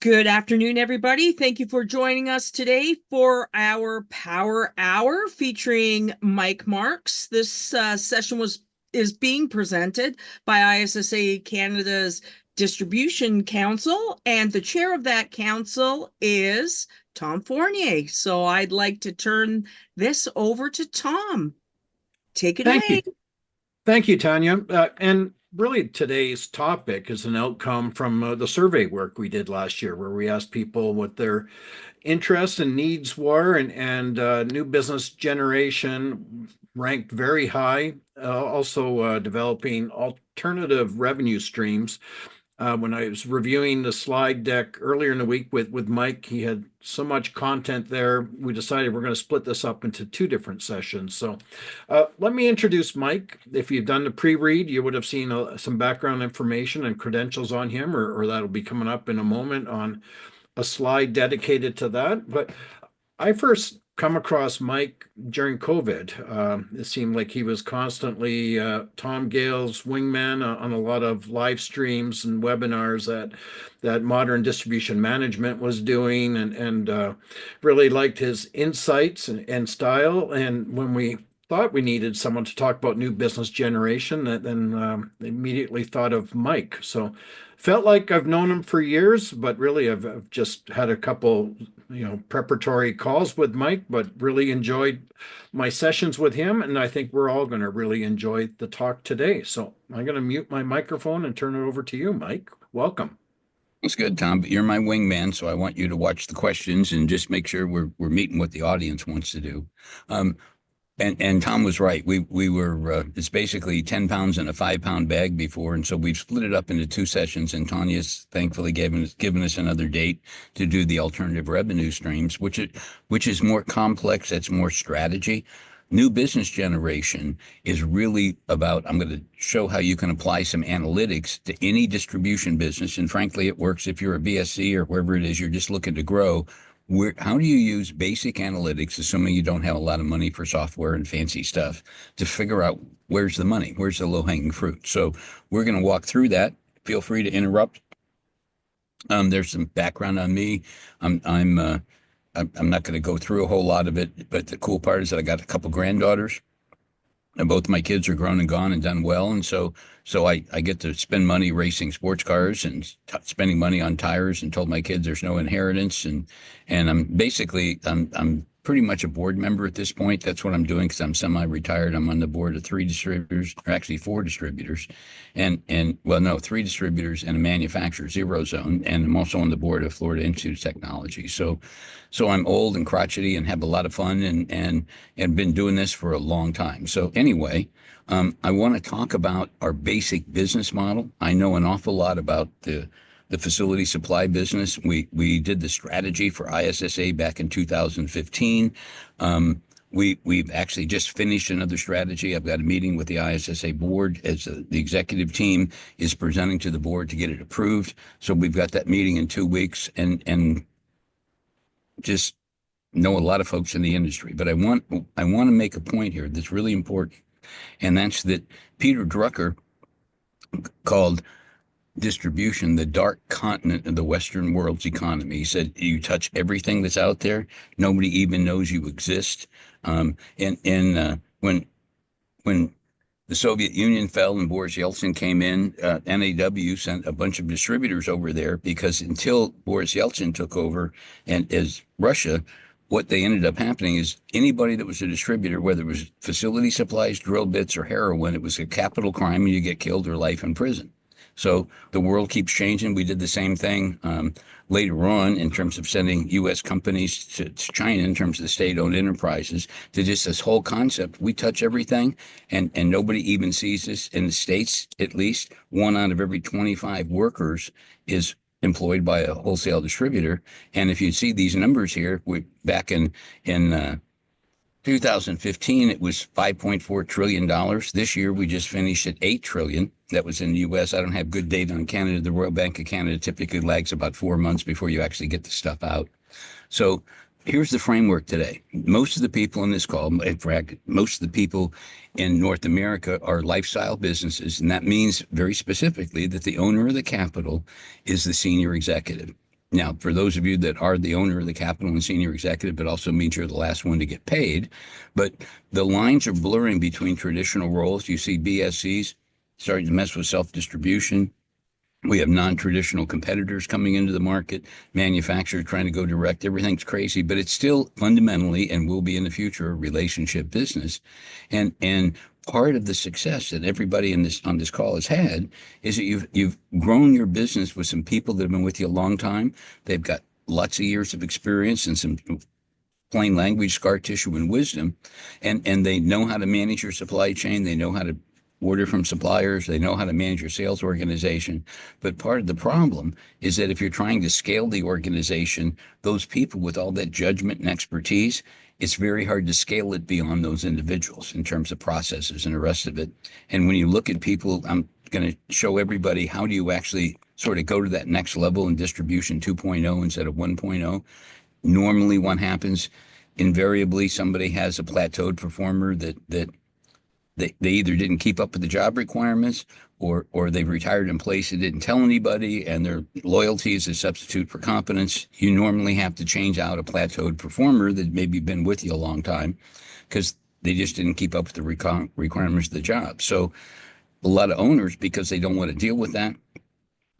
Good afternoon, everybody. Thank you for joining us today for our Power Hour featuring Mike Marks. This session is being presented by ISSA Canada's Distribution Council, and the chair of that council is Tom Fournier. So I'd like to turn this over to Tom. Take it Thank away. you. Thank you, Tanya. And really, today's topic is an outcome from the survey work we did last year, where we asked people what their interests and needs were, and new business generation ranked very high. Also, developing alternative revenue streams. When I was reviewing the slide deck earlier in the week with Mike, he had so much content there. We decided we're going to split this up into two different sessions. So let me introduce Mike. If you've done the pre-read, you would have seen some background information and credentials on him, or that'll be coming up in a moment on a slide dedicated to that. But I first come across Mike during COVID. It seemed like he was constantly Tom Gale's wingman on a lot of live streams and webinars that Modern Distribution Management was doing, and really liked his insights and style. And when we thought we needed someone to talk about new business generation, then immediately thought of Mike. So felt like I've known him for years, but really I've just had a couple preparatory calls with Mike, but really enjoyed my sessions with him. And I think we're all going to really enjoy the talk today. So I'm going to mute my microphone and turn it over to you, Mike. Welcome. That's good, Tom. But you're my wingman, so I want you to watch the questions and just make sure we're meeting what the audience wants to do. And Tom was right. We were it's basically 10 pounds in a 5-pound bag before, and so we've split it up into two sessions. And Tanya's thankfully given us another date to do the alternative revenue streams, which is more complex. It's more strategy. New business generation is really about, I'm going to show how you can apply some analytics to any distribution business. And frankly, it works if you're a BSC or wherever it is you're just looking to grow. How do you use basic analytics, assuming you don't have a lot of money for software and fancy stuff, to figure out where's the money, where's the low-hanging fruit? So we're going to walk through that. Feel free to interrupt. There's some background on me. I'm not going to go through a whole lot of it, but the cool part is that I got a couple granddaughters, and both my kids are grown and gone and done well, and so I get to spend money racing sports cars and spending money on tires, and told my kids there's no inheritance, and I'm pretty much a board member at this point. That's what I'm doing because I'm semi-retired. I'm on the board of 3 distributors, or actually 4 distributors, three distributors and a manufacturer, Zero Zone, and I'm also on the board of Florida Institute of Technology. So I'm old and crotchety and have a lot of fun and been doing this for a long time. So anyway, I want to talk about our basic business model. I know an awful lot about the facility supply business. We did the strategy for ISSA back in 2015. We've actually just finished another strategy. I've got a meeting with the ISSA board as the executive team is presenting to the board to get it approved. So we've got that meeting in 2 weeks, and just know a lot of folks in the industry. But I want to make a point here that's really important, and that's that Peter Drucker called distribution the dark continent of the Western world's economy. He said, you touch everything that's out there. Nobody even knows you exist. When the Soviet Union fell and Boris Yeltsin came in, NAW sent a bunch of distributors over there because until Boris Yeltsin took over and as Russia, what they ended up happening is anybody that was a distributor, whether it was facility supplies, drill bits, or heroin, it was a capital crime and you get killed or life in prison. So the world keeps changing. We did the same thing later on in terms of sending U.S. companies to China in terms of the state-owned enterprises to just this whole concept. We touch everything, and nobody even sees this. In the States, at least, 1 out of every 25 workers is employed by a wholesale distributor. And if you see these numbers here, back in 2015, it was $5.4 trillion. This year, we just finished at $8 trillion. That was in the U.S. I don't have good data on Canada. The Royal Bank of Canada typically lags about 4 months before you actually get the stuff out. So here's the framework today. Most of the people in this call, in fact, most of the people in North America are lifestyle businesses. And that means very specifically that the owner of the capital is the senior executive. Now, for those of you that are the owner of the capital and senior executive, it also means you're the last one to get paid. But the lines are blurring between traditional roles. You see BSCs starting to mess with self-distribution. We have non-traditional competitors coming into the market, manufacturers trying to go direct. Everything's crazy, but it's still fundamentally, and will be in the future, a relationship business. And part of the success that everybody on this call has had is that you've grown your business with some people that have been with you a long time. They've got lots of years of experience and some plain language scar tissue and wisdom, and they know how to manage your supply chain. They know how to order from suppliers. They know how to manage your sales organization. But part of the problem is that if you're trying to scale the organization, those people with all that judgment and expertise, it's very hard to scale it beyond those individuals in terms of processes and the rest of it. And when you look at people, I'm going to show everybody how do you actually sort of go to that next level in distribution 2.0 instead of 1.0. Normally what happens, invariably somebody has a plateaued performer that they either didn't keep up with the job requirements, or they've retired in place and didn't tell anybody, and their loyalty is a substitute for competence. You normally have to change out a plateaued performer that maybe been with you a long time because they just didn't keep up with the requirements of the job. So a lot of owners, because they don't want to deal with that,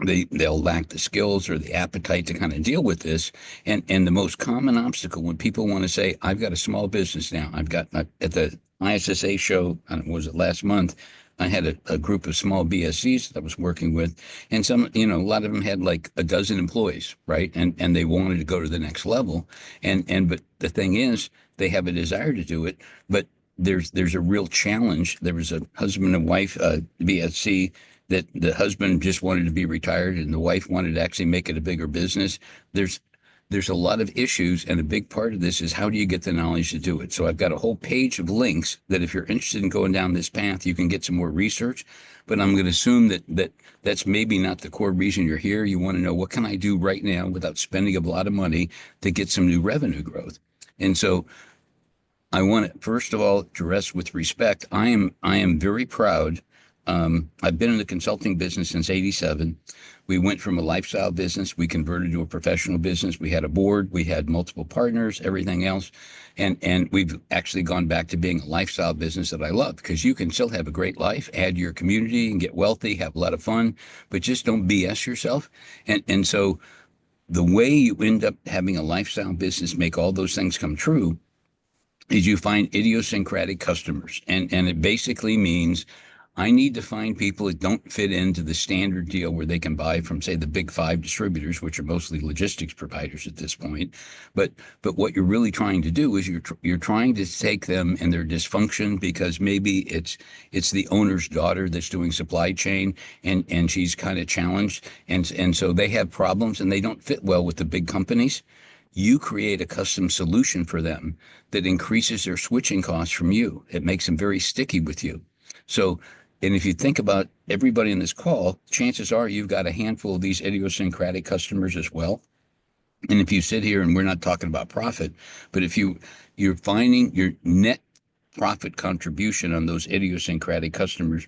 they'll lack the skills or the appetite to kind of deal with this. And the most common obstacle when people want to say, I've got a small business now, at the ISSA show, was it last month, I had a group of small BSCs that I was working with, and some, a lot of them had like a dozen employees, right? And they wanted to go to the next level. But the thing is, they have a desire to do it, but there's a real challenge. There was a husband and wife, BSC, that the husband just wanted to be retired and the wife wanted to actually make it a bigger business. There's a lot of issues, and a big part of this is how do you get the knowledge to do it? So I've got a whole page of links that if you're interested in going down this path, you can get some more research. But I'm going to assume that's maybe not the core reason you're here. You want to know, what can I do right now without spending a lot of money to get some new revenue growth? And so I want to, first of all, address with respect, I am very proud. I've been in the consulting business since '87. We went from a lifestyle business, we converted to a professional business. We had a board, we had multiple partners, everything else. And we've actually gone back to being a lifestyle business that I love, because you can still have a great life, add to your community and get wealthy, have a lot of fun, but just don't BS yourself. And so the way you end up having a lifestyle business, make all those things come true, is you find idiosyncratic customers. And it basically means I need to find people that don't fit into the standard deal where they can buy from, say, the big 5 distributors, which are mostly logistics providers at this point. But what you're really trying to do is you're trying to take them and their dysfunction, because maybe it's the owner's daughter that's doing supply chain and she's kind of challenged. And so they have problems and they don't fit well with the big companies. You create a custom solution for them that increases their switching costs from you. It makes them very sticky with you. So, and if you think about everybody in this call, chances are you've got a handful of these idiosyncratic customers as well. And if you sit here, and we're not talking about profit, but if you're finding your net profit contribution on those idiosyncratic customers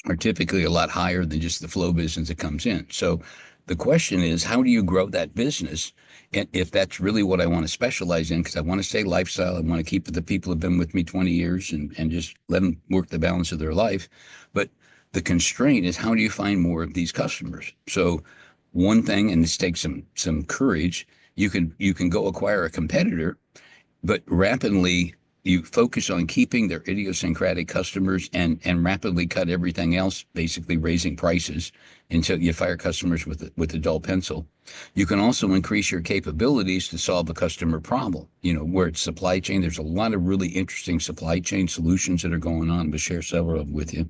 are typically a lot higher than just the flow business that comes in. So the question is, how do you grow that business? And if that's really what I want to specialize in, because I want to stay lifestyle, I want to keep the people who've been with me 20 years and just let them work the balance of their life. But the constraint is, how do you find more of these customers? So one thing, and this takes some courage, you can go acquire a competitor, but rapidly you focus on keeping their idiosyncratic customers and rapidly cut everything else, basically raising prices until you fire customers with a dull pencil. You can also increase your capabilities to solve a customer problem, where it's supply chain. There's a lot of really interesting supply chain solutions that are going on. We'll share several of them with you.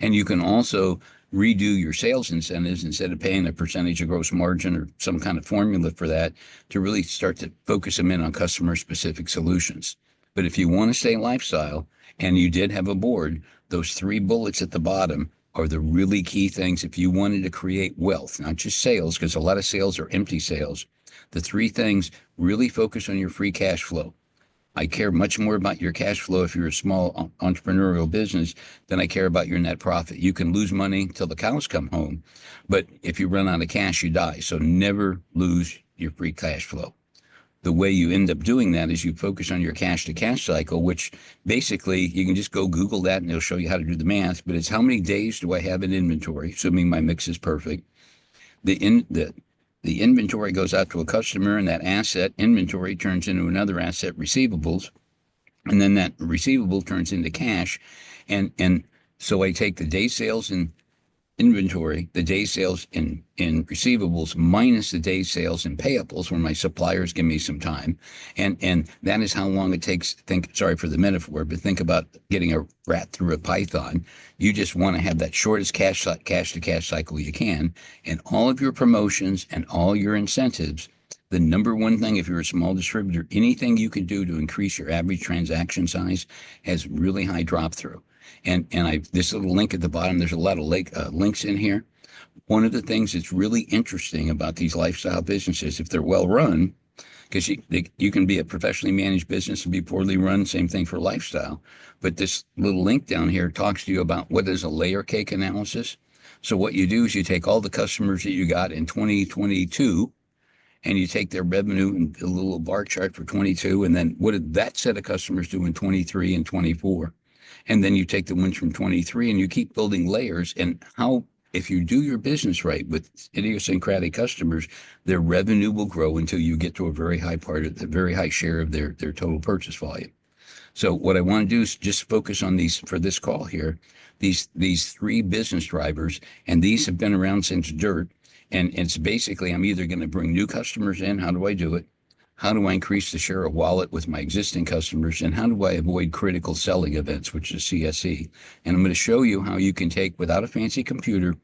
And you can also redo your sales incentives instead of paying a percentage of gross margin or some kind of formula for that, to really start to focus them in on customer specific solutions. But if you want to stay lifestyle, and you did have a board, those 3 bullets at the bottom are the really key things. If you wanted to create wealth, not just sales, because a lot of sales are empty sales, the 3 things: really focus on your free cash flow. I care much more about your cash flow if you're a small entrepreneurial business than I care about your net profit. You can lose money till the cows come home, but if you run out of cash, you die. So never lose your free cash flow. The way you end up doing that is you focus on your cash to cash cycle, which basically you can just go Google that and it'll show you how to do the math. But it's how many days do I have in inventory, assuming my mix is perfect. The inventory goes out to a customer, and that asset inventory turns into another asset, receivables, and then that receivable turns into cash. And so I take the day sales in inventory, the day sales in receivables minus the day sales in payables, where my suppliers give me some time, and that is how long it takes. Sorry for the metaphor, but think about getting a rat through a python. You just want to have that shortest cash to cash cycle you can, and all of your promotions and all your incentives. The number one thing, if you're a small distributor, anything you can do to increase your average transaction size has really high drop through. And this little link at the bottom, there's a lot of links in here. One of the things that's really interesting about these lifestyle businesses, if they're well run, because you can be a professionally managed business and be poorly run, same thing for lifestyle. But this little link down here talks to you about what is a layer cake analysis. So what you do is you take all the customers that you got in 2022, and you take their revenue and a little bar chart for 22, and then what did that set of customers do in 23 and 24? And then you take the ones from 23 and you keep building layers. And how, if you do your business right with idiosyncratic customers, their revenue will grow until you get to a very high very high share of their total purchase volume. So what I want to do is just focus on these for this call here, these three business drivers, and these have been around since dirt. And it's basically, I'm either going to bring new customers in. How do I do it? How do I increase the share of wallet with my existing customers? And how do I avoid critical selling events, which is CSE? And I'm going to show you how you can take, without a fancy computer,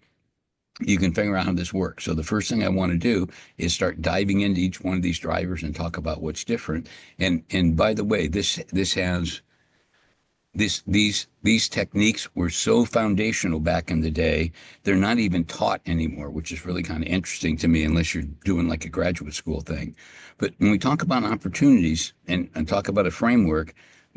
you can figure out how this works. So the first thing I want to do is start diving into each one of these drivers and talk about what's different. And by the way, these techniques were so foundational back in the day, they're not even taught anymore, which is really kind of interesting to me, unless you're doing like a graduate school thing. But when we talk about opportunities and talk about a framework,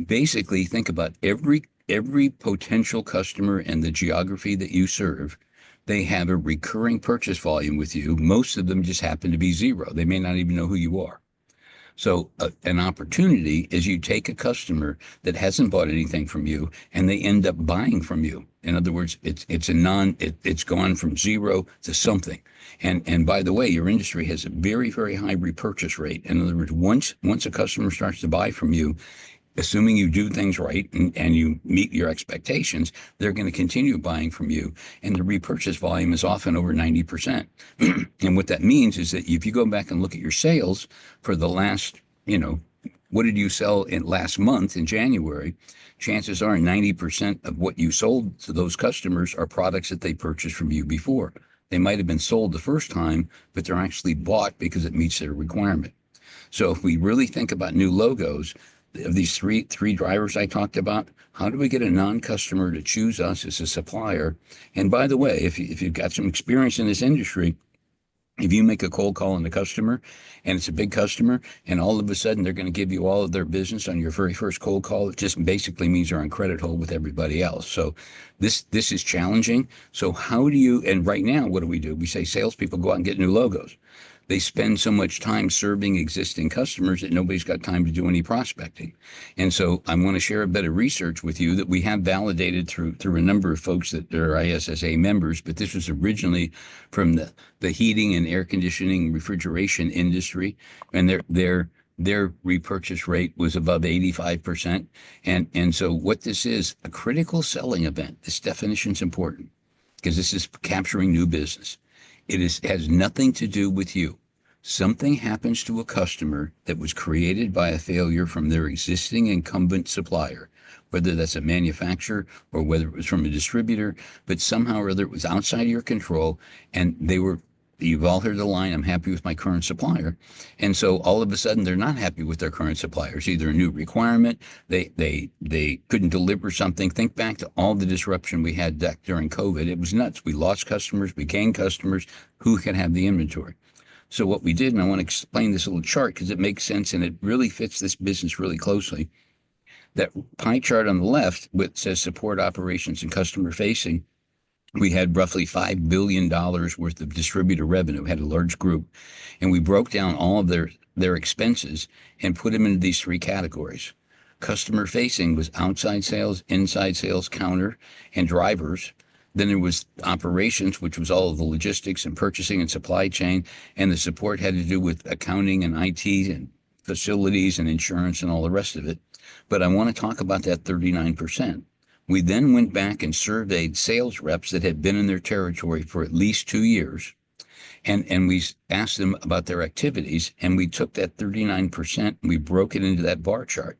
basically think about every potential customer and the geography that you serve. They have a recurring purchase volume with you. Most of them just happen to be zero. They may not even know who you are. So an opportunity is you take a customer that hasn't bought anything from you and they end up buying from you. In other words, it's gone from zero to something. And by the way, your industry has a very, very high repurchase rate. In other words, once a customer starts to buy from you, assuming you do things right and you meet your expectations, they're going to continue buying from you. And the repurchase volume is often over 90%. And what that means is that if you go back and look at your sales for the last, what did you sell in last month in January? Chances are 90% of what you sold to those customers are products that they purchased from you before. They might have been sold the first time, but they're actually bought because it meets their requirement. So if we really think about new logos, of these three drivers I talked about, how do we get a non-customer to choose us as a supplier? And by the way, if you've got some experience in this industry, if you make a cold call on a customer and it's a big customer and all of a sudden they're going to give you all of their business on your very first cold call, it just basically means you're on credit hold with everybody else. So this is challenging. So how do you, and right now, what do? We say salespeople go out and get new logos. They spend so much time serving existing customers that nobody's got time to do any prospecting. And so I want to share a bit of research with you that we have validated through a number of folks that are ISSA members, but this was originally from the heating and air conditioning refrigeration industry, and their repurchase rate was above 85%. And so what this is, a critical selling event, this definition is important because this is capturing new business. Has nothing to do with you. Something happens to a customer that was created by a failure from their existing incumbent supplier, whether that's a manufacturer or whether it was from a distributor, but somehow or other it was outside your control, and you've all heard the line, I'm happy with my current supplier. And so all of a sudden they're not happy with their current suppliers, either a new requirement, they couldn't deliver something. Think back to all the disruption we had during COVID. It was nuts. We lost customers, we gained customers. Who can have the inventory? So what we did, and I want to explain this little chart because it makes sense and it really fits this business really closely. That pie chart on the left, which says support operations and customer facing, we had roughly $5 billion worth of distributor revenue, had a large group, and we broke down all of their expenses and put them into these three categories. Customer facing was outside sales, inside sales, counter, and drivers. Then there was operations, which was all of the logistics and purchasing and supply chain, and the support had to do with accounting and IT and facilities and insurance and all the rest of it. But I want to talk about that 39%. We then went back and surveyed sales reps that had been in their territory for at least 2 years. And we asked them about their activities, and we took that 39% and we broke it into that bar chart.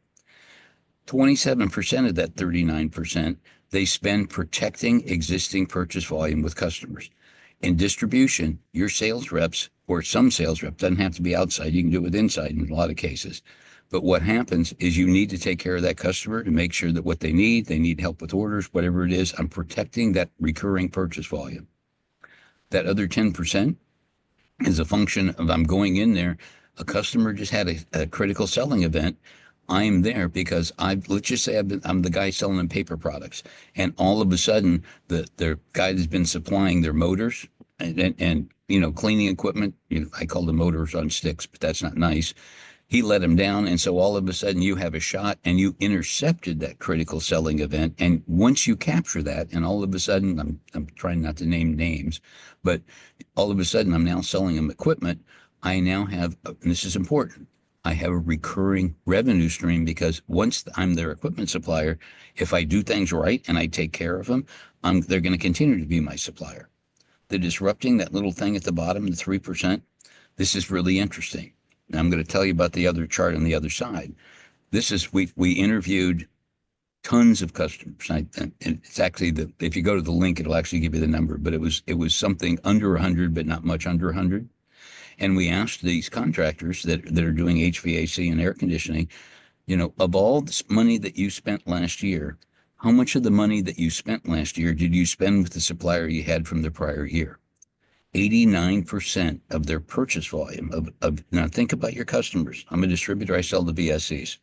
27% of that 39%, they spend protecting existing purchase volume with customers. In distribution, your sales reps, or some sales rep, doesn't have to be outside, you can do it with inside in a lot of cases. But what happens is you need to take care of that customer to make sure that what they need help with orders, whatever it is, I'm protecting that recurring purchase volume. That other 10% is a function of I'm going in there. A customer just had a critical selling event. I'm there because let's just say I'm the guy selling them paper products. And all of a sudden, the guy that's been supplying their motors and cleaning equipment, I call them motors on sticks, but that's not nice. He let him down, and so all of a sudden you have a shot and you intercepted that critical selling event. And once you capture that, and all of a sudden, I'm trying not to name names, but all of a sudden I'm now selling them equipment. I now have, and this is important, I have a recurring revenue stream because once I'm their equipment supplier, if I do things right and I take care of them, they're going to continue to be my supplier. The disrupting, that little thing at the bottom, the 3%, this is really interesting. Now I'm going to tell you about the other chart on the other side. This is, we interviewed tons of customers. And it's actually, if you go to the link, it'll actually give you the number, but it was something under 100, but not much under 100. And we asked these contractors that are doing HVAC and air conditioning, of all this money that you spent last year, how much of the money that you spent last year did you spend with the supplier you had from the prior year? 89% of their purchase volume now think about your customers. I'm a distributor. I sell to VSCs.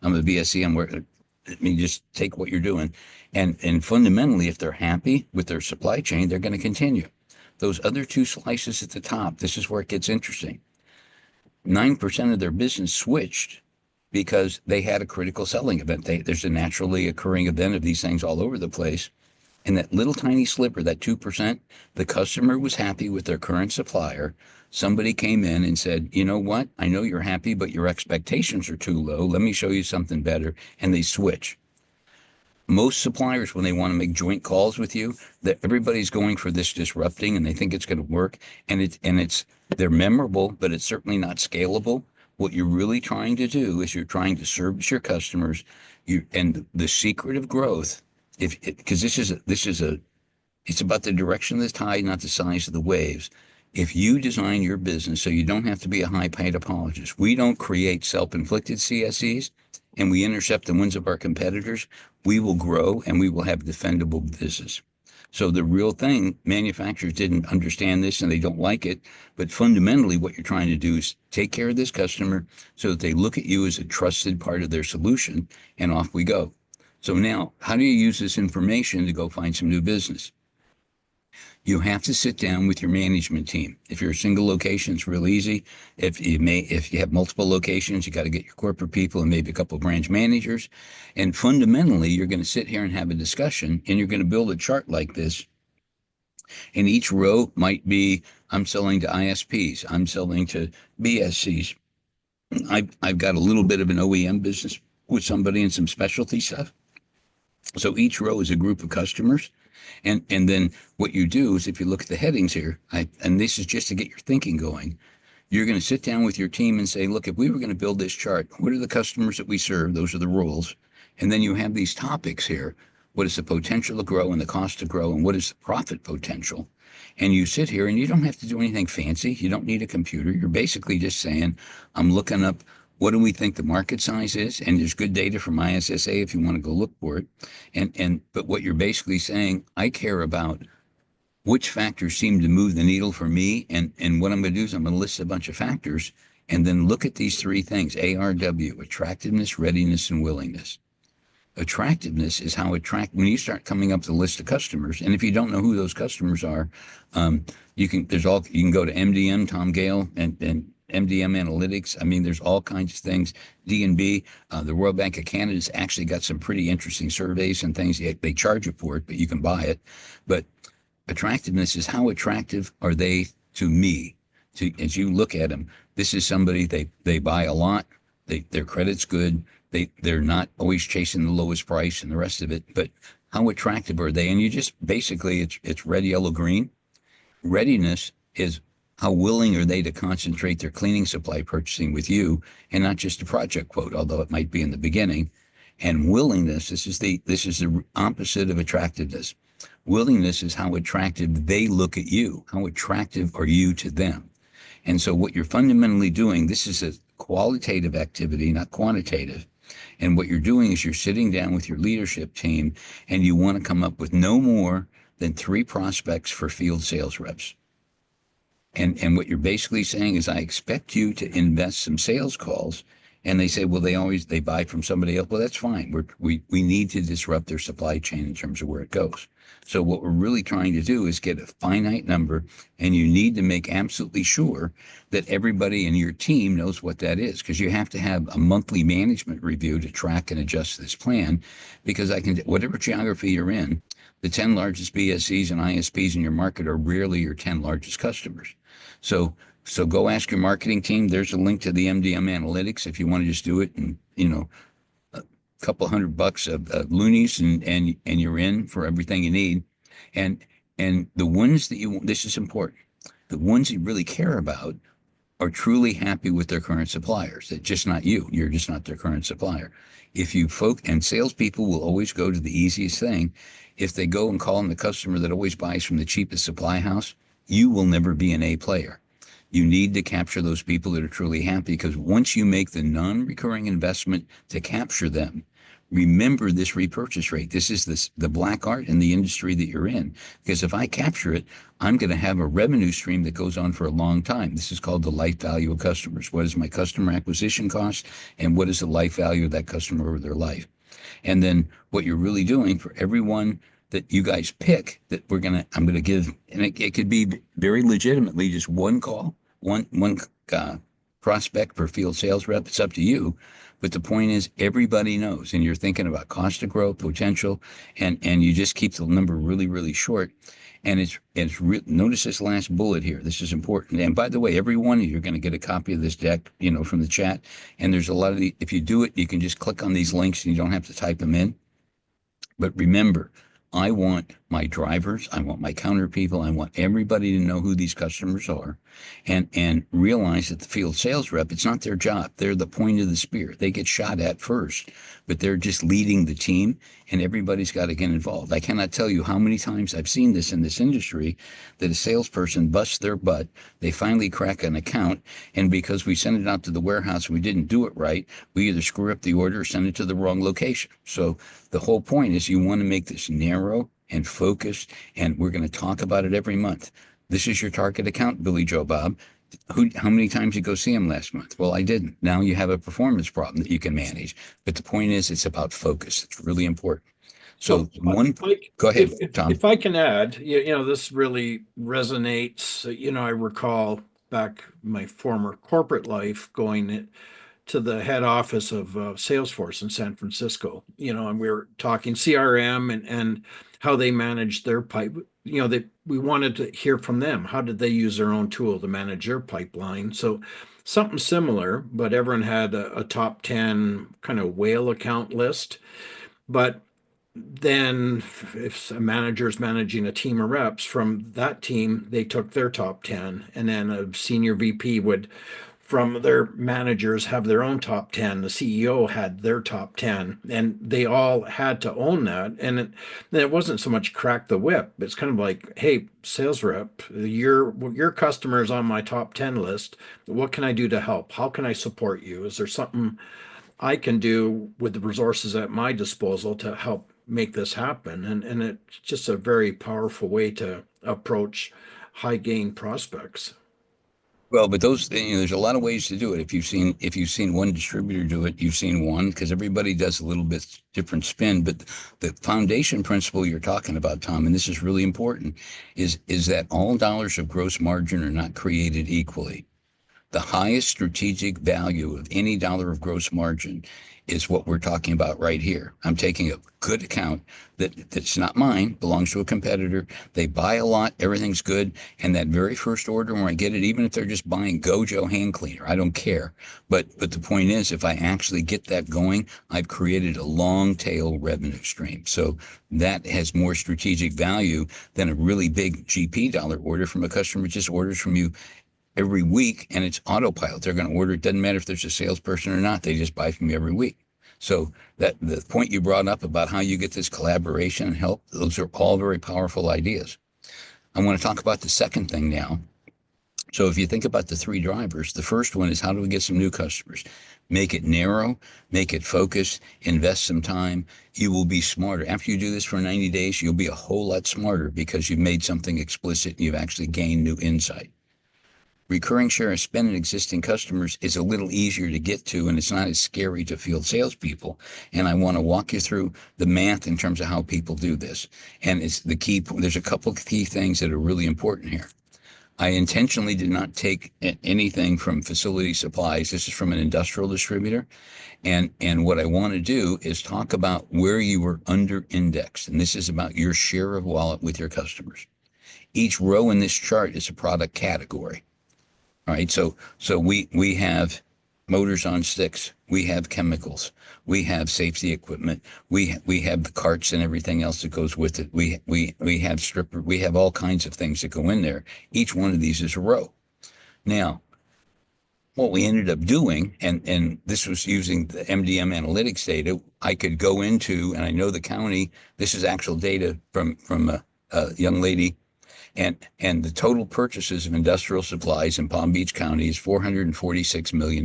I'm a VSC. I mean, just take what you're doing. And fundamentally, if they're happy with their supply chain, they're going to continue. Those other two slices at the top, this is where it gets interesting. 9% of their business switched because they had a critical selling event. There's a naturally occurring event of these things all over the place. And that little tiny sliver, that 2%, the customer was happy with their current supplier. Somebody came in and said, you know what? I know you're happy, but your expectations are too low. Let me show you something better. And they switch. Most suppliers, when they want to make joint calls with you, that everybody's going for this disrupting and they think it's going to work. And they're memorable, but it's certainly not scalable. What you're really trying to do is you're trying to service your customers. And the secret of growth, because it's about the direction of the tide, not the size of the waves. If you design your business so you don't have to be a high-paid apologist, we don't create self-inflicted CSEs, and we intercept the ones of our competitors, we will grow and we will have defendable business. So the real thing, manufacturers didn't understand this and they don't like it, but fundamentally what you're trying to do is take care of this customer so that they look at you as a trusted part of their solution, and off we go. So now, how do you use this information to go find some new business? You have to sit down with your management team. If you're a single location, it's real easy. If you have multiple locations, you got to get your corporate people and maybe a couple of branch managers. And fundamentally, you're going to sit here and have a discussion, and you're going to build a chart like this. And each row might be, I'm selling to ISPs, I'm selling to BSCs. I've got a little bit of an OEM business with somebody and some specialty stuff. So each row is a group of customers. And then what you do is if you look at the headings here, and this is just to get your thinking going, you're going to sit down with your team and say, look, if we were going to build this chart, what are the customers that we serve? Those are the roles. And then you have these topics here. What is the potential to grow and the cost to grow? And what is the profit potential? And you sit here and you don't have to do anything fancy. You don't need a computer. You're basically just saying, I'm looking up what do we think the market size is? And there's good data from ISSA if you want to go look for it. But what you're basically saying, I care about which factors seem to move the needle for me. And what I'm going to do is I'm going to list a bunch of factors and then look at these three things: ARW, attractiveness, readiness, and willingness. Attractiveness is how when you start coming up the list of customers, and if you don't know who those customers are, you can go to MDM, Tom Gale, and MDM Analytics. I mean, there's all kinds of things. D&B, the Royal Bank of Canada's actually got some pretty interesting surveys and things. They charge you for it, but you can buy it. But attractiveness is how attractive are they to me? As you look at them, this is somebody they buy a lot. Their credit's good. They're not always chasing the lowest price and the rest of it. But how attractive are they? And you just basically it's red, yellow, green. Readiness is how willing are they to concentrate their cleaning supply purchasing with you and not just a project quote, although it might be in the beginning. And willingness, this is the opposite of attractiveness. Willingness is how attractive they look at you. How attractive are you to them? And so what you're fundamentally doing, this is a qualitative activity, not quantitative. And what you're doing is you're sitting down with your leadership team and you want to come up with no more than 3 prospects for field sales reps. And what you're basically saying is, I expect you to invest some sales calls. And they say, well, they buy from somebody else. Well, that's fine. We need to disrupt their supply chain in terms of where it goes. So what we're really trying to do is get a finite number, and you need to make absolutely sure that everybody in your team knows what that is, because you have to have a monthly management review to track and adjust this plan. Because whatever geography you're in, the 10 largest BSCs and ISPs in your market are rarely your 10 largest customers. So go ask your marketing team. There's a link to the MDM Analytics if you want to just do it, and a couple $100 of loonies, and you're in for everything you need. And the ones that this is important. The ones you really care about are truly happy with their current suppliers. That's just not you. You're just not their current supplier. And salespeople will always go to the easiest thing. If they go and call on the customer that always buys from the cheapest supply house, you will never be an A player. You need to capture those people that are truly happy, because once you make the non-recurring investment to capture them, remember this repurchase rate. This is the black art in the industry that you're in. Because if I capture it, I'm going to have a revenue stream that goes on for a long time. This is called the life value of customers. What is my customer acquisition cost, and what is the life value of that customer over their life? And then what you're really doing for everyone that you guys pick, that I'm going to give, and it could be very legitimately just one call, one prospect per field sales rep. It's up to you. But the point is, everybody knows, and you're thinking about cost to grow, potential, and you just keep the number really, really short. And notice this last bullet here. This is important. And by the way, every one of you are going to get a copy of this deck, from the chat. And there's a lot of if you do it, you can just click on these links and you don't have to type them in. But remember, I want my drivers, I want my counter people, I want everybody to know who these customers are, and realize that the field sales rep, it's not their job. They're the point of the spear. They get shot at first, but they're just leading the team, and everybody's got to get involved. I cannot tell you how many times I've seen this in this industry, that a salesperson busts their butt, they finally crack an account, and because we sent it out to the warehouse and we didn't do it right, we either screw up the order or send it to the wrong location. So the whole point is, you want to make this narrow and focused, and we're going to talk about it every month. This is your target account, Billy Joe Bob. How many times did you go see him last month? Well, I didn't. Now you have a performance problem that you can manage. But the point is, it's about focus. It's really important. So go ahead, Tom. If I can add, this really resonates. I recall back my former corporate life going to the head office of Salesforce in San Francisco, and we were talking CRM and how they managed their pipe. We wanted to hear from them. How did they use their own tool to manage their pipeline? So something similar, but everyone had a top 10 kind of whale account list. But then if a manager is managing a team of reps, from that team, they took their top 10, and then a senior VP would, from their managers, have their own top 10. The CEO had their top 10, and they all had to own that. And it wasn't so much crack the whip. It's kind of like, hey, sales rep, your customer is on my top 10 list. What can I do to help? How can I support you? Is there something I can do with the resources at my disposal to help make this happen. And it's just a very powerful way to approach high gain prospects. Well, but there's a lot of ways to do it. If you've seen one distributor do it, you've seen one, because everybody does a little bit different spin. But the foundation principle you're talking about, Tom, and this is really important, is that all dollars of gross margin are not created equally. The highest strategic value of any dollar of gross margin is what we're talking about right here. I'm taking a good account that's not mine, belongs to a competitor. They buy a lot, everything's good, and that very first order when I get it, even if they're just buying Gojo hand cleaner, I don't care. But the point is, if I actually get that going, I've created a long tail revenue stream. So that has more strategic value than a really big GP dollar order from a customer who just orders from you every week, and it's autopilot. They're going to order. It doesn't matter if there's a salesperson or not. They just buy from you every week. So that the point you brought up about how you get this collaboration and help, those are all very powerful ideas. I want to talk about the second thing now. So if you think about the three drivers, the first one is how do we get some new customers? Make it narrow, make it focused, invest some time. You will be smarter. After you do this for 90 days, you'll be a whole lot smarter because you've made something explicit and you've actually gained new insight. Recurring share of spend in existing customers is a little easier to get to, and it's not as scary to field salespeople. And I want to walk you through the math in terms of how people do this. And it's the key. There's a couple of key things that are really important here. I intentionally did not take anything from facility supplies. This is from an industrial distributor. And what I want to do is talk about where you were under indexed. And this is about your share of wallet with your customers. Each row in this chart is a product category. All right, so we have motors on sticks, we have chemicals, we have safety equipment, we have the carts and everything else that goes with it. We have stripper, we have all kinds of things that go in there. Each one of these is a row. Now, what we ended up doing, and this was using the MDM analytics data, I could go into, and I know the county. This is actual data from a young lady. And the total purchases of industrial supplies in Palm Beach County is $446 million.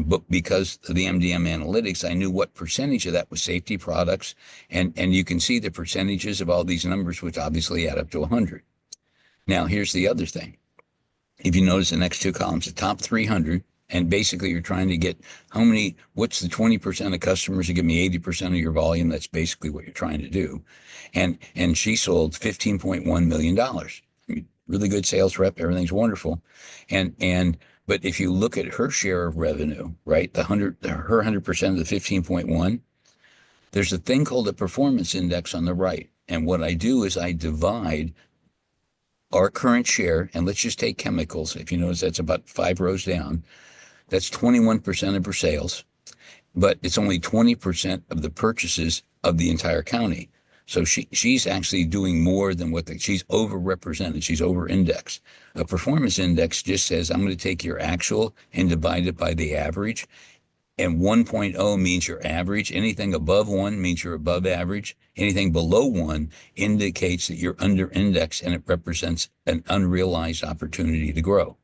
But because of the MDM analytics, I knew what percentage of that was safety products. And you can see the percentages of all these numbers, which obviously add up to 100. Now, here's the other thing. If you notice the next two columns, the top 300, and basically you're trying to get what's the 20% of customers who give me 80% of your volume? That's basically what you're trying to do. And she sold $15.1 million. I mean, really good sales rep, everything's wonderful. But if you look at her share of revenue, right, her 100% of the 15.1, there's a thing called a performance index on the right. And what I do is I divide our current share, and let's just take chemicals. If you notice, that's about 5 rows down. That's 21% of her sales, but it's only 20% of the purchases of the entire county. So she's actually doing more than she's overrepresented. She's over-indexed. A performance index just says, I'm going to take your actual and divide it by the average. And 1.0 means your average. Anything above 1 means you're above average. Anything below 1 indicates that you're under index, and it represents an unrealized opportunity to grow.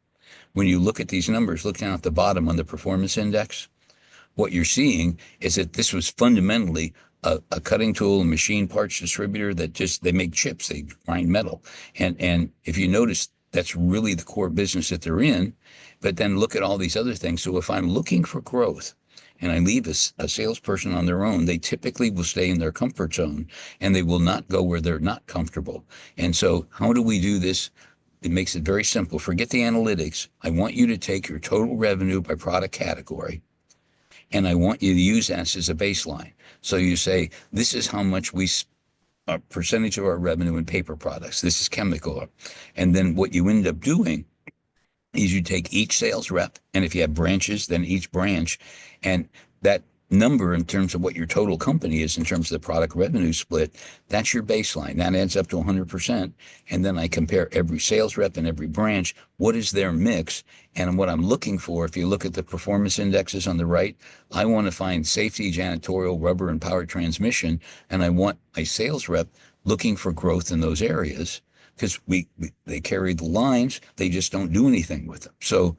When you look at these numbers, look down at the bottom on the performance index, what you're seeing is that this was fundamentally a cutting tool and machine parts distributor that they make chips, they grind metal. And if you notice, that's really the core business that they're in. But then look at all these other things. So if I'm looking for growth and I leave a salesperson on their own, they typically will stay in their comfort zone and they will not go where they're not comfortable. And so how do we do this? It makes it very simple. Forget the analytics. I want you to take your total revenue by product category, and I want you to use that as a baseline. So you say, this is how much a percentage of our revenue in paper products. This is chemical. And then what you end up doing is you take each sales rep, and if you have branches, then each branch, and that number in terms of what your total company is in terms of the product revenue split, that's your baseline. That adds up to 100%. And then I compare every sales rep and every branch, what is their mix? And what I'm looking for, if you look at the performance indexes on the right, I want to find safety, janitorial, rubber, and power transmission. And I want my sales rep looking for growth in those areas because they carry the lines, they just don't do anything with them. So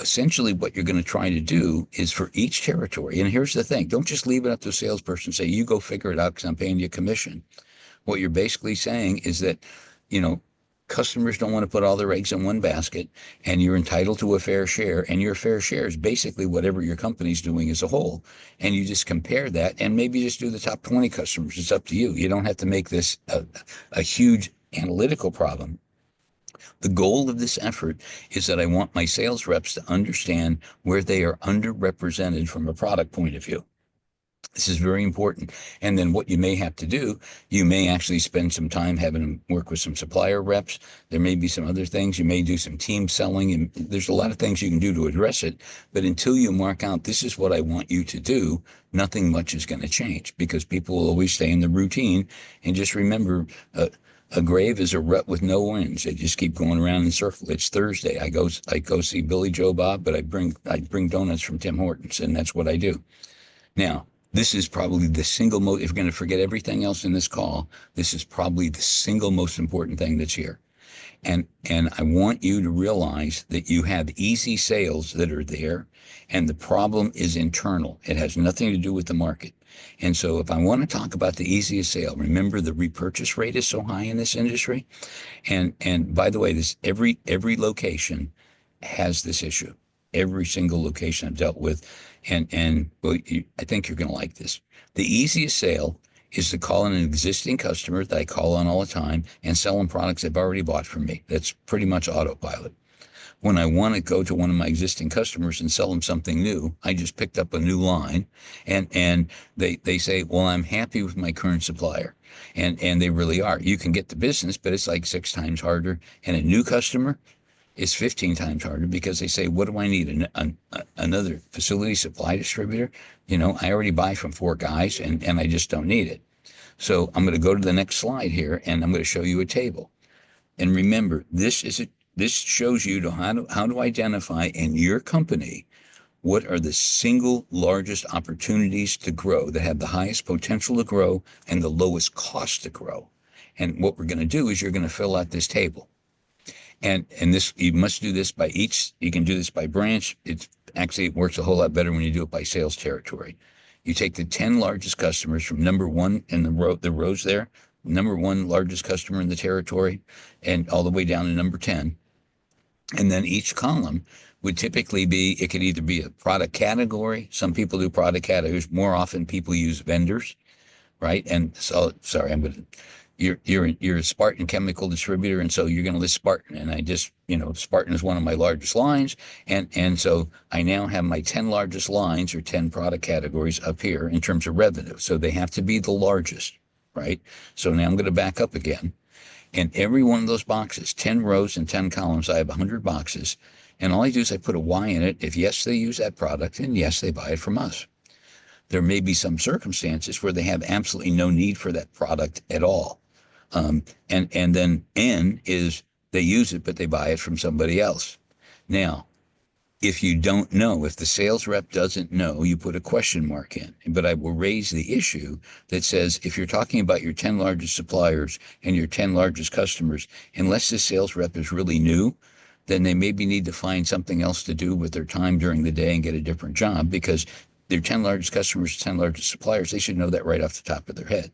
essentially what you're going to try to do is for each territory, and here's the thing, don't just leave it up to a salesperson and say, you go figure it out because I'm paying you a commission. What you're basically saying is that, you know, customers don't want to put all their eggs in one basket, and you're entitled to a fair share, and your fair share is basically whatever your company's doing as a whole. And you just compare that, and maybe just do the top 20 customers. It's up to you. You don't have to make this a huge analytical problem. The goal of this effort is that I want my sales reps to understand where they are underrepresented from a product point of view. This is very important. And then what you may have to do, you may actually spend some time having them work with some supplier reps. There may be some other things. You may do some team selling, and there's a lot of things you can do to address it. But until you mark out, this is what I want you to do, nothing much is going to change, because people will always stay in the routine. And just remember, a grave is a rut with no ends. They just keep going around in circles. It's Thursday. I go see Billy Joe Bob, but I bring donuts from Tim Hortons, and that's what I do. Now, this is probably the single most, if we're going to forget everything else in this call, this is probably the single most important thing that's here. And I want you to realize that you have easy sales that are there, and the problem is internal. It has nothing to do with the market. And so if I want to talk about the easiest sale, remember the repurchase rate is so high in this industry. And by the way, this every location has this issue. Every single location I've dealt with. And well, I think you're going to like this. The easiest sale is to call in an existing customer that I call on all the time and sell them products they've already bought from me. That's pretty much autopilot. When I want to go to one of my existing customers and sell them something new, I just picked up a new line, and they say, well, I'm happy with my current supplier. And they really are. You can get the business, but it's like 6 times harder. And a new customer is 15 times harder, because they say, what do I need? Another facility supply distributor? You know, I already buy from 4 guys, and I just don't need it. So I'm going to go to the next slide here, and I'm going to show you a table. And remember, this shows you how to identify in your company what are the single largest opportunities to grow that have the highest potential to grow and the lowest cost to grow. And what we're going to do is you're going to fill out this table. And this, you must do this by each, you can do this by branch. It works a whole lot better when you do it by sales territory. You take the 10 largest customers from number 1 in the rows there, number 1 largest customer in the territory, and all the way down to number 10. And then each column would typically be, it could either be a product category. Some people do product categories. More often people use vendors, right? And so, sorry, you're a Spartan chemical distributor, and so you're going to list Spartan. And I just, Spartan is one of my largest lines. And so I now have my 10 largest lines, or 10 product categories up here in terms of revenue. So they have to be the largest, right? So now I'm going to back up again. And every one of those boxes, 10 rows and 10 columns, I have 100 boxes. And all I do is I put a Y in it. If yes, they use that product, and yes, they buy it from us. There may be some circumstances where they have absolutely no need for that product at all. And then N is they use it, but they buy it from somebody else. Now, if you don't know, if the sales rep doesn't know, you put a question mark in. But I will raise the issue that says, if you're talking about your 10 largest suppliers and your 10 largest customers, unless the sales rep is really new, then they maybe need to find something else to do with their time during the day and get a different job, because their 10 largest customers, 10 largest suppliers, they should know that right off the top of their head.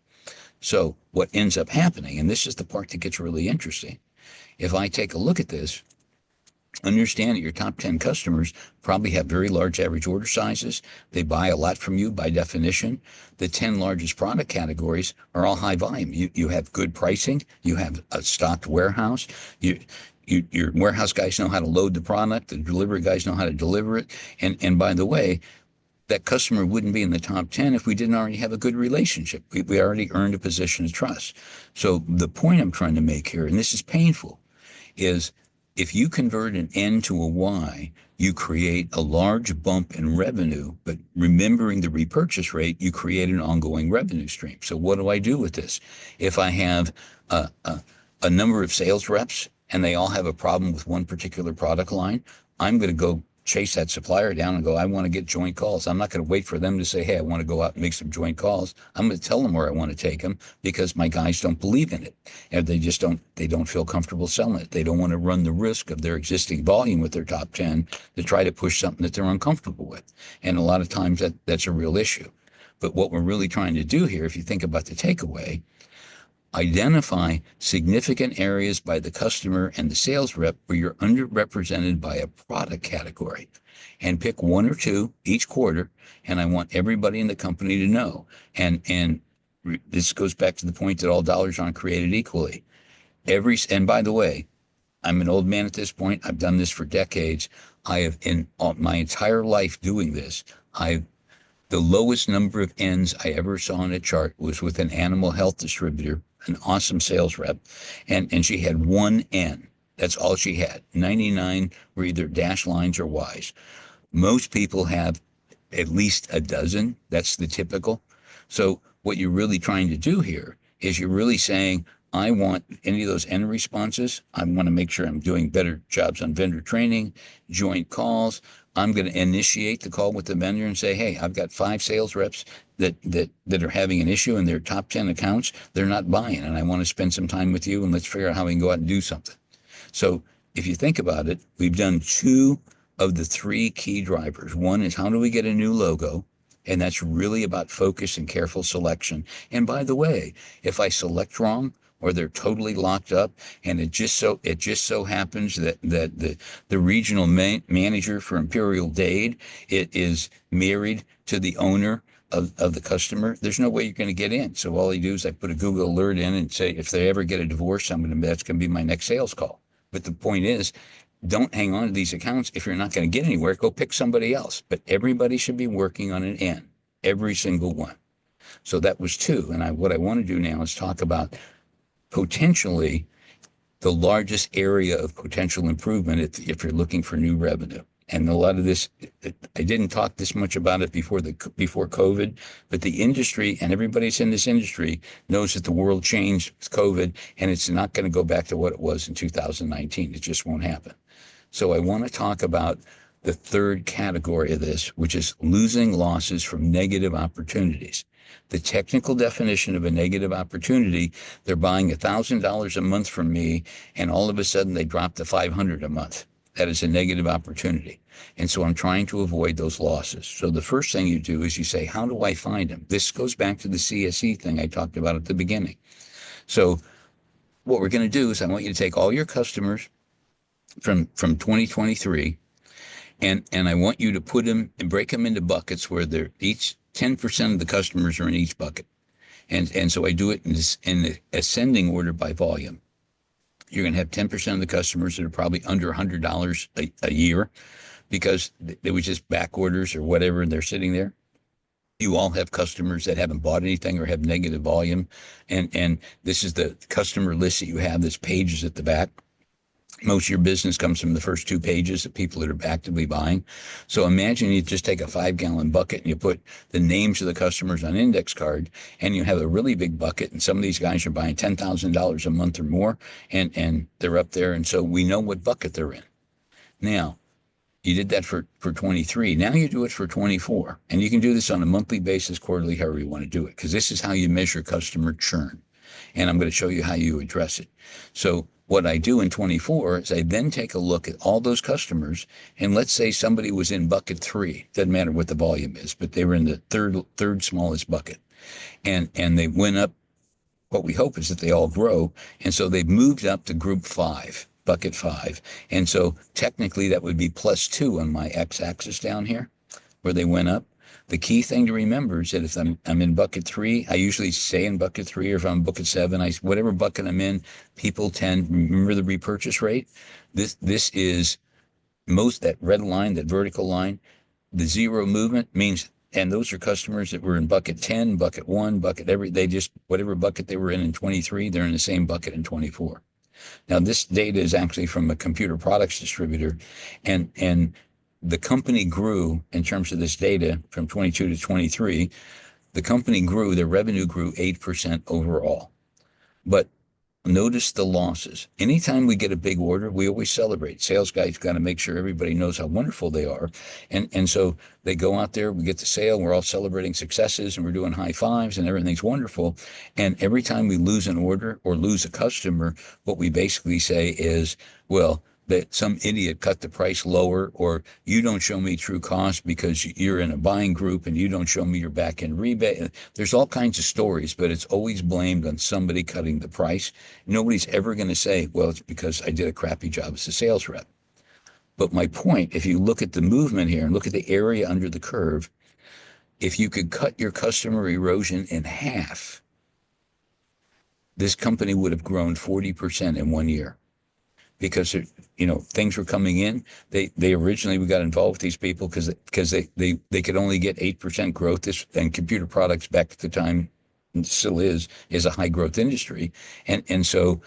So what ends up happening, and this is the part that gets really interesting, if I take a look at this, understand that your top 10 customers probably have very large average order sizes. They buy a lot from you by definition. The 10 largest product categories are all high volume. You have good pricing. You have a stocked warehouse. Your warehouse guys know how to load the product. The delivery guys know how to deliver it. And by the way, that customer wouldn't be in the top 10 if we didn't already have a good relationship. We already earned a position of trust. So the point I'm trying to make here, and this is painful, is if you convert an N to a Y, you create a large bump in revenue, but remembering the repurchase rate, you create an ongoing revenue stream. So what do I do with this? If I have a number of sales reps and they all have a problem with one particular product line, I'm going to go chase that supplier down and go, I want to get joint calls. I'm not going to wait for them to say, hey, I want to go out and make some joint calls. I'm going to tell them where I want to take them because my guys don't believe in it. And they don't feel comfortable selling it. They don't want to run the risk of their existing volume with their top 10 to try to push something that they're uncomfortable with. And a lot of times that's a real issue. But what we're really trying to do here, if you think about the takeaway, identify significant areas by the customer and the sales rep where you're underrepresented by a product category, and pick one or two each quarter. And I want everybody in the company to know. And this goes back to the point that all dollars aren't created equally. And by the way, I'm an old man at this point. I've done this for decades. I have, in my entire life doing this, the lowest number of N's I ever saw on a chart was with an animal health distributor, an awesome sales rep, and she had one N. That's all she had. 99 were either dash lines or Y's. Most people have at least a dozen. That's the typical. So what you're really trying to do here is you're really saying, I want any of those N responses. I want to make sure I'm doing better jobs on vendor training, joint calls. I'm going to initiate the call with the vendor and say, hey, I've got 5 sales reps that are having an issue in their top 10 accounts. They're not buying, and I want to spend some time with you, and let's figure out how we can go out and do something. So if you think about it, we've done 2 of the 3 key drivers. One is, how do we get a new logo? And that's really about focus and careful selection. And by the way, if I select wrong, or they're totally locked up, and it just so happens that the regional manager for Imperial Dade, it is married to the owner of the customer, there's no way you're going to get in. So all you do is I put a Google alert in and say, if they ever get a divorce, that's going to be my next sales call. But the point is, don't hang on to these accounts. If you're not going to get anywhere, go pick somebody else. But everybody should be working on an N, every single one. So that was 2. And what I want to do now is talk about potentially the largest area of potential improvement if you're looking for new revenue. And a lot of this, I didn't talk this much about it before COVID, but the industry and everybody's in this industry knows that the world changed with COVID, and it's not going to go back to what it was in 2019. It just won't happen. So I want to talk about the third category of this, which is losing losses from negative opportunities. The technical definition of a negative opportunity, they're buying $1,000 a month from me, and all of a sudden they drop to $500 a month. That is a negative opportunity. And so I'm trying to avoid those losses. So the first thing you do is you say, how do I find them? This goes back to the CSE thing I talked about at the beginning. So what we're going to do is I want you to take all your customers from 2023, and I want you to put them and break them into buckets where they're each 10% of the customers are in each bucket. And so I do it in the ascending order by volume. You're going to have 10% of the customers that are probably under $100 a year because they was just back orders or whatever, and they're sitting there. You all have customers that haven't bought anything or have negative volume. And this is the customer list that you have, this pages at the back. Most of your business comes from the first 2 pages of people that are actively buying. So imagine you just take a 5-gallon bucket and you put the names of the customers on index card, and you have a really big bucket, and some of these guys are buying $10,000 a month or more, and they're up there. And so we know what bucket they're in. Now, you did that for 23. Now you do it for 24. And you can do this on a monthly basis, quarterly, however you want to do it, because this is how you measure customer churn. And I'm going to show you how you address it. So what I do in 24 is I then take a look at all those customers, and let's say somebody was in bucket 3. Doesn't matter what the volume is, but they were in the third smallest bucket, and they went up. What we hope is that they all grow, and so they've moved up to group 5, bucket 5, and so technically that would be +2 on my x-axis down here, where they went up. The key thing to remember is that if I'm in bucket 3, I usually say in bucket 3, or if I'm in bucket 7, whatever bucket I'm in, people tend, remember the repurchase rate? This is that red line, that vertical line, the 0 movement means, and those are customers that were in bucket 10, bucket 1, whatever bucket they were in 23, they're in the same bucket in 24. Now this data is actually from a computer products distributor, and the company grew in terms of this data from 22 to 23. The company grew, their revenue grew 8% overall. But notice the losses. Anytime we get a big order, we always celebrate. Sales guys got to make sure everybody knows how wonderful they are. And so they go out there, we get the sale, we're all celebrating successes and we're doing high fives and everything's wonderful. And every time we lose an order or lose a customer, what we basically say is, well, that some idiot cut the price lower, or you don't show me true cost because you're in a buying group and you don't show me your back end rebate. There's all kinds of stories, but it's always blamed on somebody cutting the price. Nobody's ever going to say, well, it's because I did a crappy job as a sales rep. But my point, if you look at the movement here and look at the area under the curve, if you could cut your customer erosion in half, this company would have grown 40% in 1 year. Because things were coming in. They originally, we got involved with these people because they could only get 8% growth. And computer products back at the time, and still is a high growth industry, and so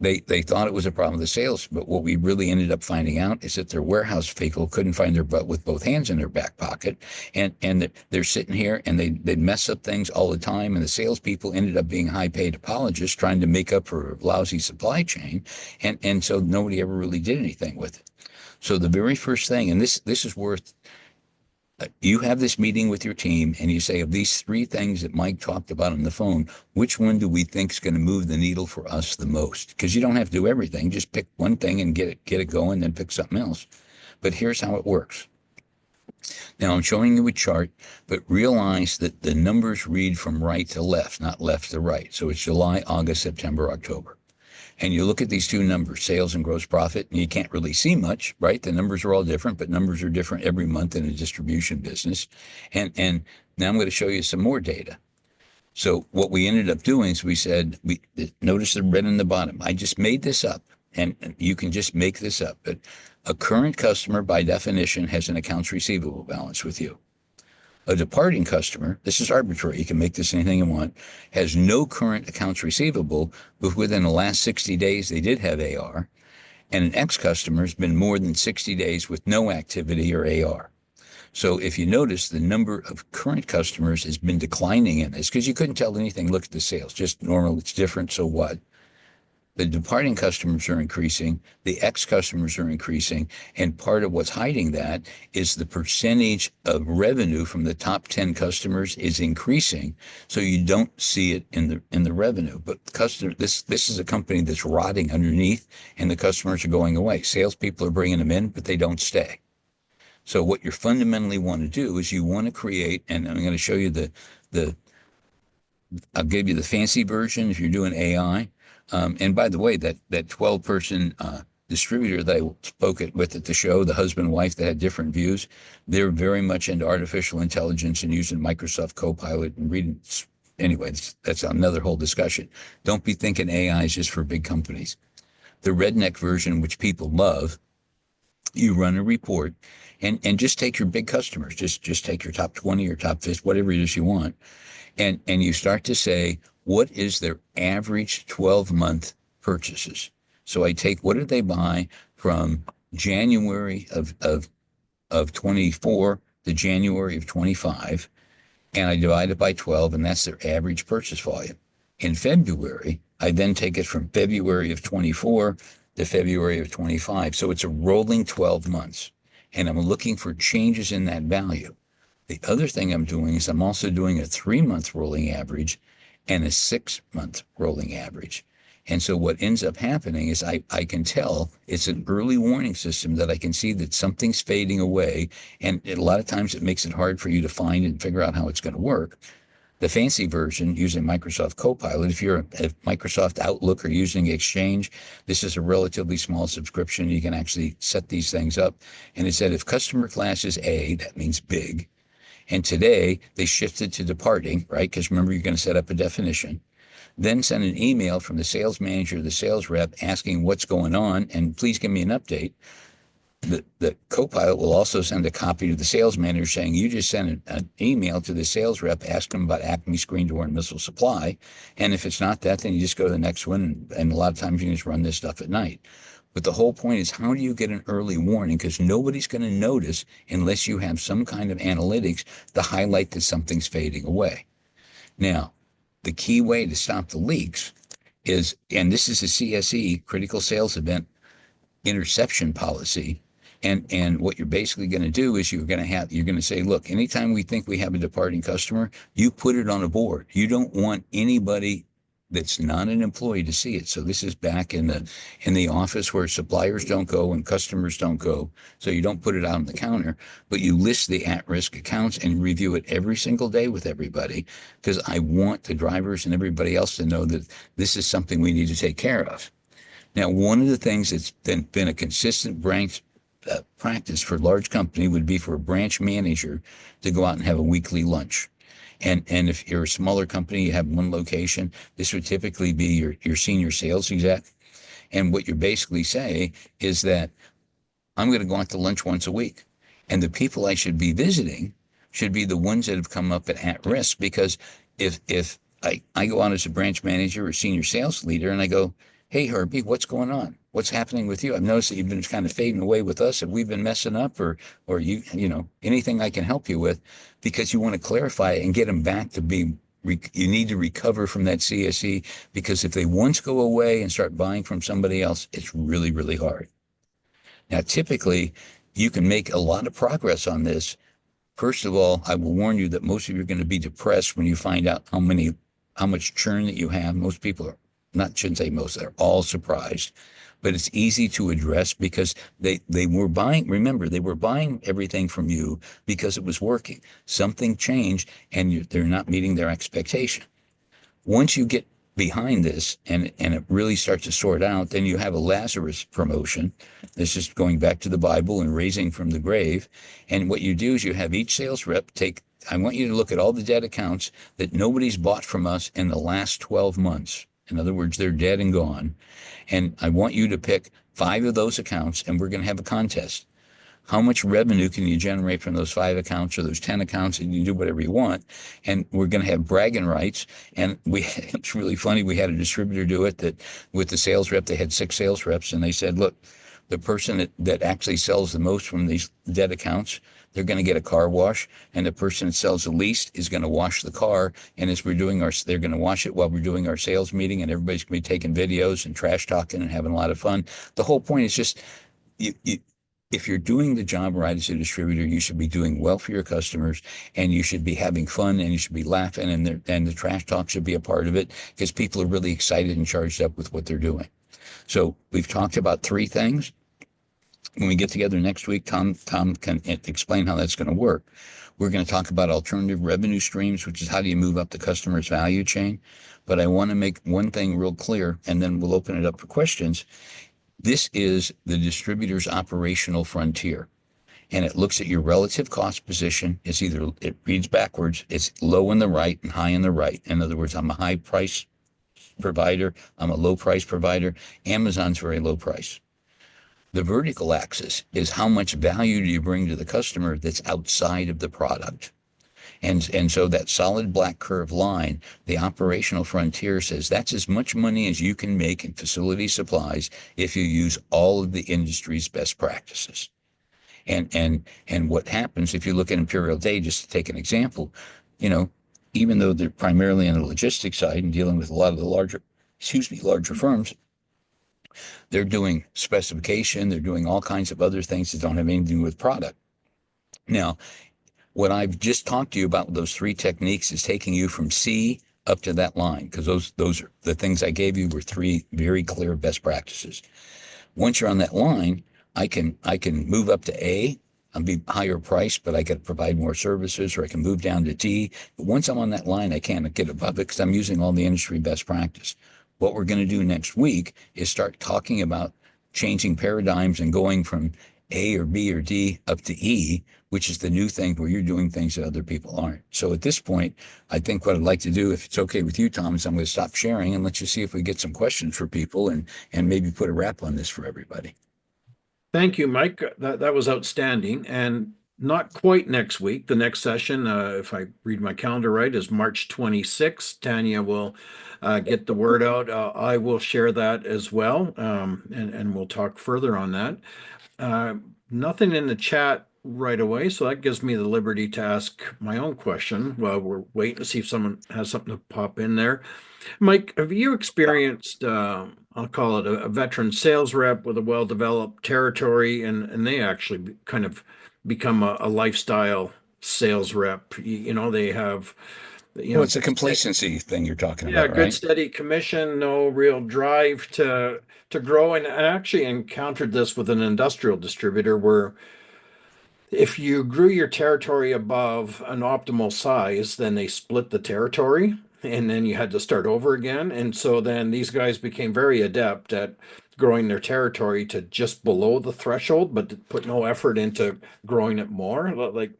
they thought it was a problem with the sales. But what we really ended up finding out is that their warehouse people couldn't find their butt with both hands in their back pocket, and they're sitting here and they mess up things all the time. And the salespeople ended up being high paid apologists trying to make up for a lousy supply chain, and so nobody ever really did anything with it. So the very first thing, and this is worth. You have this meeting with your team and you say, of these three things that Mike talked about on the phone, which one do we think is going to move the needle for us the most? Because you don't have to do everything. Just pick one thing and get it going, then pick something else. But here's how it works. Now I'm showing you a chart, but realize that the numbers read from right to left, not left to right. So it's July, August, September, October. And you look at these two numbers, sales and gross profit, and you can't really see much, right? The numbers are all different, but numbers are different every month in a distribution business. And now I'm going to show you some more data. So what we ended up doing is we said, notice the red in the bottom. I just made this up, and you can just make this up. But a current customer, by definition, has an accounts receivable balance with you. A departing customer, this is arbitrary, you can make this anything you want, has no current accounts receivable, but within the last 60 days they did have AR, and an ex-customer has been more than 60 days with no activity or AR. So if you notice, the number of current customers has been declining in this, because you couldn't tell anything, look at the sales, just normal, it's different, so what? The departing customers are increasing, the ex-customers are increasing, and part of what's hiding that is the percentage of revenue from the top 10 customers is increasing, so you don't see it in the revenue. But this is a company that's rotting underneath, and the customers are going away. Salespeople are bringing them in, but they don't stay. So what you fundamentally want to do is you want to create, and I'm going to show you I'll give you the fancy version if you're doing AI. And by the way, that 12-person distributor that I spoke with at the show, the husband and wife that had different views, they're very much into artificial intelligence and using Microsoft Copilot and reading. Anyway, that's another whole discussion. Don't be thinking AI is just for big companies. The redneck version, which people love, you run a report and just take your big customers, just take your top 20 or top 50, whatever it is you want. And you start to say, what is their average 12-month purchases? So I take, what did they buy from January of 24 to January of 25, and I divide it by 12, and that's their average purchase volume. In February, I then take it from February of 24 to February of 25. So it's a rolling 12 months, and I'm looking for changes in that value. The other thing I'm doing is I'm also doing a 3-month rolling average and a 6-month rolling average. And so what ends up happening is I can tell it's an early warning system that I can see that something's fading away. And a lot of times it makes it hard for you to find and figure out how it's going to work. The fancy version using Microsoft Copilot, if you're at Microsoft Outlook or using Exchange, this is a relatively small subscription. You can actually set these things up. And it said if customer class is A, that means big. And today they shifted to departing, right? Because remember, you're going to set up a definition. Then send an email from the sales manager or the sales rep asking what's going on, and please give me an update. The Copilot will also send a copy to the sales manager saying, you just sent an email to the sales rep asking about Acme screen door and missile supply. And if it's not that, then you just go to the next one. And a lot of times you can just run this stuff at night. But the whole point is, how do you get an early warning? Because nobody's going to notice unless you have some kind of analytics to highlight that something's fading away. Now, the key way to stop the leaks is, and this is a CSE, critical sales event interception policy. And what you're basically going to do is you're going to say, look, anytime we think we have a departing customer, you put it on a board. You don't want anybody that's not an employee to see it. So this is back in the office where suppliers don't go and customers don't go. So you don't put it out on the counter, but you list the at-risk accounts and review it every single day with everybody, because I want the drivers and everybody else to know that this is something we need to take care of. Now, one of the things that's been a consistent branch practice for large company would be for a branch manager to go out and have a weekly lunch. And if you're a smaller company, you have one location, this would typically be your senior sales exec. And what you basically say is that I'm going to go out to lunch once a week. And the people I should be visiting should be the ones that have come up at risk. Because if I go out as a branch manager or senior sales leader and I go, hey, Herbie, what's going on? What's happening with you? I've noticed that you've been kind of fading away with us. Have we been messing up, or anything I can help you with? Because you want to clarify it and get them back to be, you need to recover from that CSE, because if they once go away and start buying from somebody else, it's really, really hard. Now, typically, you can make a lot of progress on this. First of all, I will warn you that most of you are going to be depressed when you find out how much churn that you have. Most people are, shouldn't say most, they're all surprised, but it's easy to address because they were buying, remember, they were buying everything from you because it was working. Something changed and they're not meeting their expectation. Once you get behind this and it really starts to sort out, then you have a Lazarus promotion. This is going back to the Bible and raising from the grave. And what you do is you have each sales rep I want you to look at all the dead accounts that nobody's bought from us in the last 12 months. In other words, they're dead and gone. And I want you to pick 5 of those accounts, and we're going to have a contest. How much revenue can you generate from those 5 accounts or those 10 accounts, and you do whatever you want. And we're going to have bragging rights. And it's really funny. We had a distributor do it that with the sales rep, they had 6 sales reps, and they said, look, the person that actually sells the most from these dead accounts, they're going to get a car wash, and the person that sells the least is going to wash the car. And as we're doing they're going to wash it while we're doing our sales meeting, and everybody's going to be taking videos and trash talking and having a lot of fun. The whole point is just, if you're doing the job right as a distributor, you should be doing well for your customers, and you should be having fun, and you should be laughing, and the trash talk should be a part of it, because people are really excited and charged up with what they're doing. So we've talked about 3 things. When we get together next week, Tom can explain how that's going to work. We're going to talk about alternative revenue streams, which is how do you move up the customer's value chain. But I want to make one thing real clear, and then we'll open it up for questions. This is the distributor's operational frontier, and it looks at your relative cost position. It reads backwards. It's low in the right and high in the right. In other words, I'm a high price provider. I'm a low price provider. Amazon's very low price. The vertical axis is how much value do you bring to the customer that's outside of the product. And so that solid black curve line, the operational frontier, says that's as much money as you can make in facility supplies if you use all of the industry's best practices. And what happens if you look at Imperial Day, just to take an example, even though they're primarily on the logistics side and dealing with a lot of the larger firms, they're doing specification, they're doing all kinds of other things that don't have anything to do with product. Now, what I've just talked to you about, those 3 techniques, is taking you from C up to that line, because those are the things I gave you were 3 very clear best practices. Once you're on that line, I can move up to A and be higher priced, but I got to provide more services, or I can move down to D. But once I'm on that line, I can't get above it because I'm using all the industry best practice. What we're going to do next week is start talking about changing paradigms and going from A or B or D up to E, which is the new thing where you're doing things that other people aren't. So at this point, I think what I'd like to do, if it's okay with you, Tom, is I'm going to stop sharing and let you see if we get some questions for people and maybe put a wrap on this for everybody. Thank you, Mike. That was outstanding. And not quite next week. The next session, if I read my calendar right, is March 26th. Tanya will get the word out. I will share that as well, and we'll talk further on that. Nothing in the chat right away. So that gives me the liberty to ask my own question. Well, we're waiting to see if someone has something to pop in there. Mike, have you experienced, I'll call it a veteran sales rep with a well-developed territory, and they actually kind of become a lifestyle sales rep? You know, they have, you Well, know, it's a complacency thing you're talking yeah, about, good right? steady commission, no real drive to grow. And I actually encountered this with an industrial distributor where if you grew your territory above an optimal size, then they split the territory and then you had to start over again. And so then these guys became very adept at growing their territory to just below the threshold, but put no effort into growing it more. Like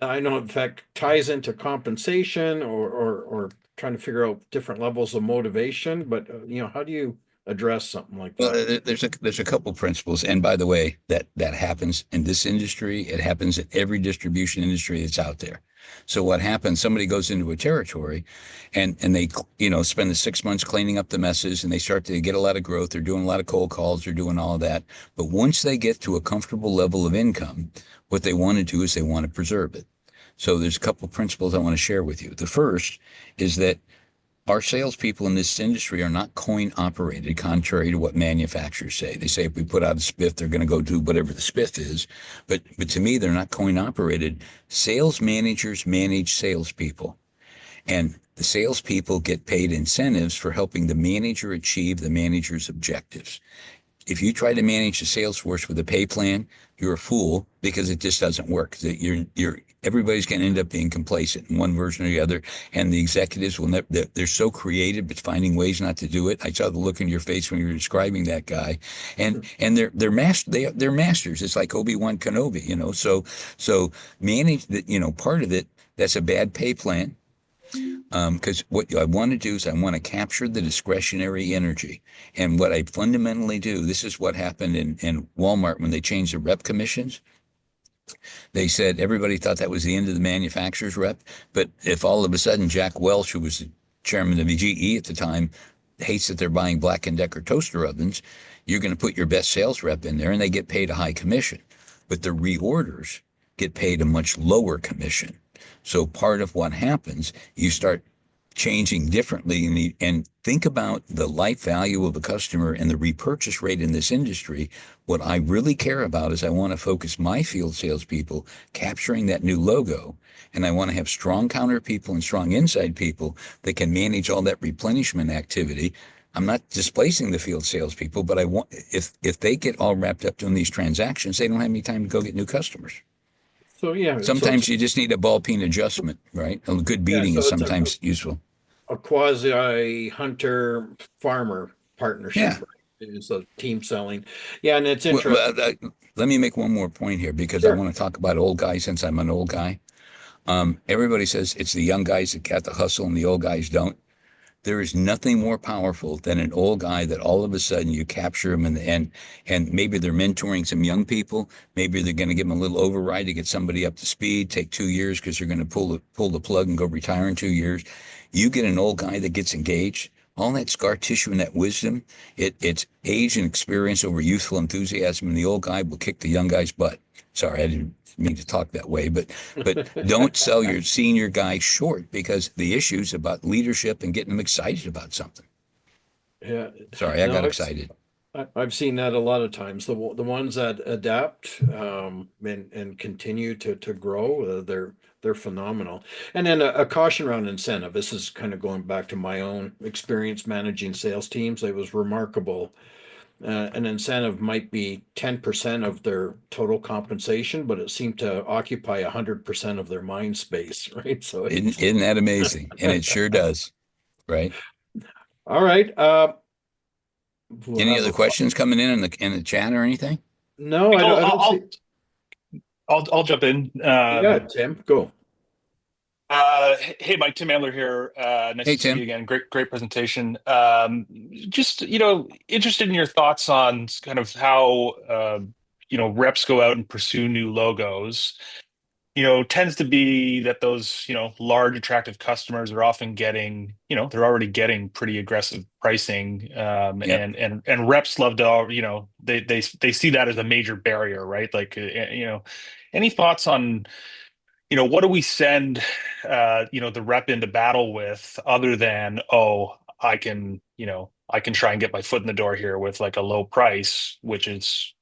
I know, in fact, ties into compensation or trying to figure out different levels of motivation. But you know, how do you address something like Well, that? there's a couple principles, and by the way, that happens in this industry. It happens in every distribution industry that's out there. So what happens? Somebody goes into a territory, and they spend the 6 months cleaning up the messes, and they start to get a lot of growth. They're doing a lot of cold calls. They're doing all of that. But once they get to a comfortable level of income, what they want to do is they want to preserve it. So there's a couple principles I want to share with you. The first is that our salespeople in this industry are not coin operated, contrary to what manufacturers say. They say if we put out a spiff, they're going to go do whatever the spiff is. But to me, they're not coin operated. Sales managers manage salespeople, and the salespeople get paid incentives for helping the manager achieve the manager's objectives. If you try to manage the sales force with a pay plan, you're a fool because it just doesn't work. You're everybody's going to end up being complacent in one version or the other, and the executives will never. They're so creative at finding ways not to do it. I saw the look in your face when you were describing that guy, and they're masters. It's like Obi-Wan Kenobi, So manage that. Part of it. That's a bad pay plan. Because what I want to do is I want to capture the discretionary energy. And what I fundamentally do, this is what happened in Walmart when they changed the rep commissions. They said everybody thought that was the end of the manufacturer's rep. But if all of a sudden Jack Welch, who was the chairman of the GE at the time, hates that they're buying Black & Decker toaster ovens, you're going to put your best sales rep in there and they get paid a high commission. But the reorders get paid a much lower commission. So part of what happens, you start changing differently and think about the life value of a customer and the repurchase rate in this industry. What I really care about is I want to focus my field salespeople capturing that new logo, and I want to have strong counter people and strong inside people that can manage all that replenishment activity. I'm not displacing the field salespeople, but I want if they get all wrapped up doing these transactions, they don't have any time to go get new customers. So yeah, Sometimes you just need a ball peen adjustment, right? A good beating is so it's sometimes useful. a quasi hunter farmer partnership, Yeah. right? It's a team selling. Yeah, and it's Well, interesting. let me make one more point here because I Sure. want to talk about old guys since I'm an old guy. Everybody says it's the young guys that got the hustle and the old guys don't. There is nothing more powerful than an old guy that all of a sudden you capture him and maybe they're mentoring some young people. Maybe they're going to give them a little override to get somebody up to speed, take 2 years because they're going to pull the plug and go retire in 2 years. You get an old guy that gets engaged, all that scar tissue and that wisdom, it's age and experience over youthful enthusiasm, and the old guy will kick the young guy's butt. Sorry, I didn't mean to talk that way, but don't sell your senior guy short because the issue's about leadership and getting them excited about something. Yeah. Sorry, I No, got excited. I've seen that a lot of times. The ones that adapt and continue to grow, they're phenomenal. And then a caution around incentive. This is kind of going back to my own experience managing sales teams. It was remarkable. An incentive might be 10% of their total compensation, but it seemed to occupy 100% of their mind space, right? So Isn't that amazing? And it sure does, right? all right. We'll Any have other a questions coming in the chat or anything? no, I'll, I don't see. I'll, I'll jump in. Yeah, Tim, go. Hey, Mike, Tim Andler here. Nice Hey, to see you Tim. again. Great presentation. Just, interested in your thoughts on kind of how, reps go out and pursue new logos. tends to be that those, large attractive customers are often getting, they're already getting pretty aggressive pricing. Yep. And reps love to, they see that as a major barrier, right? Like, any thoughts on, what do we send, the rep into battle with other than, oh, I can try and get my foot in the door here with like a low price, which is,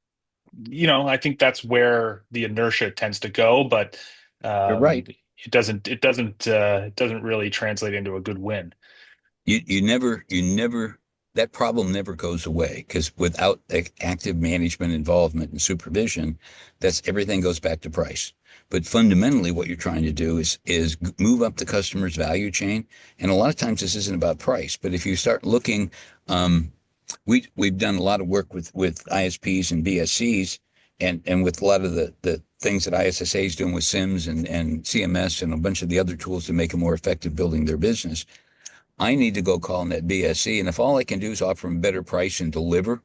I think that's where the inertia tends to go, but You're right. it doesn't really translate into a good win. You never that problem never goes away because without active management involvement and supervision, that's everything goes back to price. But fundamentally, what you're trying to do is move up the customer's value chain. And a lot of times this isn't about price, but if you start looking, we've done a lot of work with ISPs and BSCs and with a lot of the things that ISSA is doing with SIMs and CMS and a bunch of the other tools to make them more effective building their business. I need to go call in that BSC. And if all I can do is offer them a better price and deliver,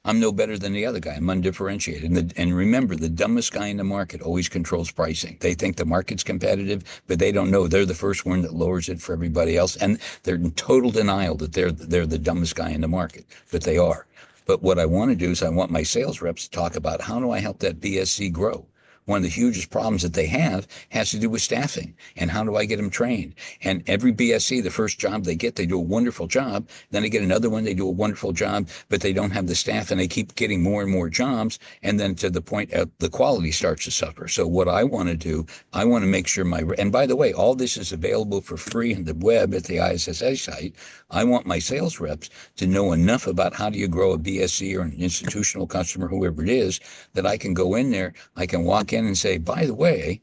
I'm no better than the other guy. I'm undifferentiated. And remember, the dumbest guy in the market always controls pricing. They think the market's competitive, but they don't know they're the first one that lowers it for everybody else. And they're in total denial that they're the dumbest guy in the market, but they are. But what I want to do is I want my sales reps to talk about how do I help that BSC grow? One of the hugest problems that they have has to do with staffing and how do I get them trained? And every BSC, the first job they get, they do a wonderful job. Then they get another one, they do a wonderful job, but they don't have the staff and they keep getting more and more jobs. And then to the point the quality starts to suffer. So what I want to do, I want to make sure and by the way, all this is available for free on the web at the ISSA site. I want my sales reps to know enough about how do you grow a BSC or an institutional customer, whoever it is, that I can go in there, I can walk in and say, by the way,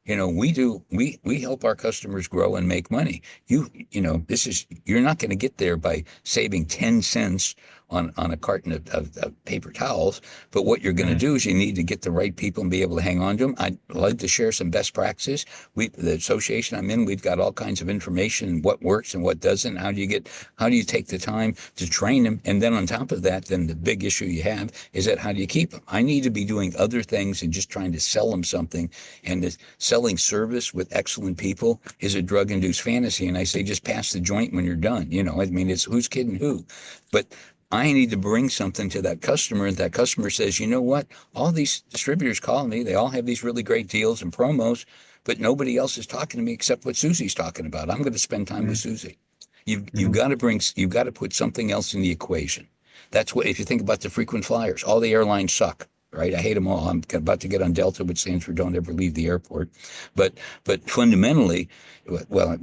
we help our customers grow and make money. You're not going to get there by saving 10 cents on a carton of paper towels. But what you're going to do is you need to get the right people and be able to hang on to them. I'd like to share some best practices. The association I'm in, we've got all kinds of information, what works and what doesn't. How do you take the time to train them? And then on top of that, then the big issue you have is that how do you keep them? I need to be doing other things and just trying to sell them something. And selling service with excellent people is a drug-induced fantasy. And I say, just pass the joint when you're done. It's who's kidding who. But I need to bring something to that customer, and that customer says, you know what? All these distributors call me. They all have these really great deals and promos, but nobody else is talking to me except what Susie's talking about. I'm going to spend time with Susie. You've got to put something else in the equation. That's what, if you think about the frequent flyers, all the airlines suck. Right, I hate them all. I'm about to get on Delta, which stands for don't ever leave the airport. But fundamentally, well,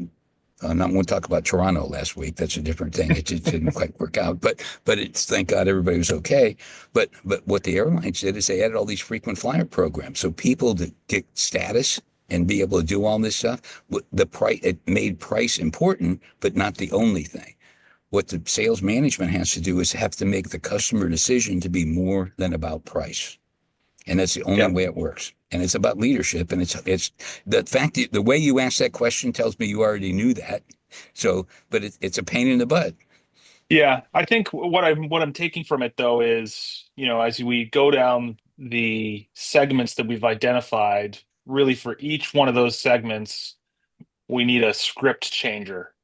I'm not going to talk about Toronto last week. That's a different thing. It just didn't quite work out. But it's thank God everybody was okay. But what the airlines did is they added all these frequent flyer programs, so people to get status and be able to do all this stuff. It made price important, but not the only thing. What the sales management has to do is have to make the customer decision to be more than about price. And that's the only way it works. And it's about leadership. And it's the fact that the way you asked that question tells me you already knew that. So, but it's a pain in the butt. Yeah, I think what I'm taking from it though is, as we go down the segments that we've identified, really for each one of those segments, we need a script changer,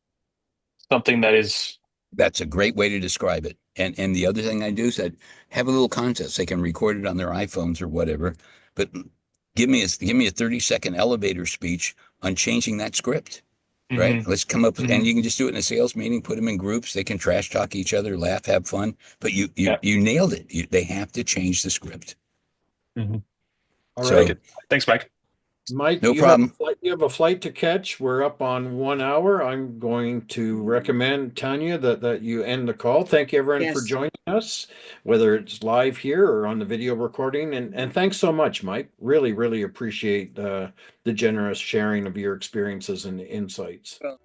something that is. That's a great way to describe it. And the other thing I do is I have a little contest. They can record it on their iPhones or whatever, but give me a 30-second elevator speech on changing that script. Right? Let's come up and you can just do it in a sales meeting, put them in groups. They can trash talk each other, laugh, have fun. But you nailed it. They have to change the script. All So, right. Thanks, Mike. Mike, no problem. You have a flight to catch. We're up on 1 hour. I'm going to recommend, Tanya, that you end the call. Thank you, everyone, for Yes. joining us, whether it's live here or on the video recording. And thanks so much, Mike. Really, really appreciate the generous sharing of your experiences and insights. Well,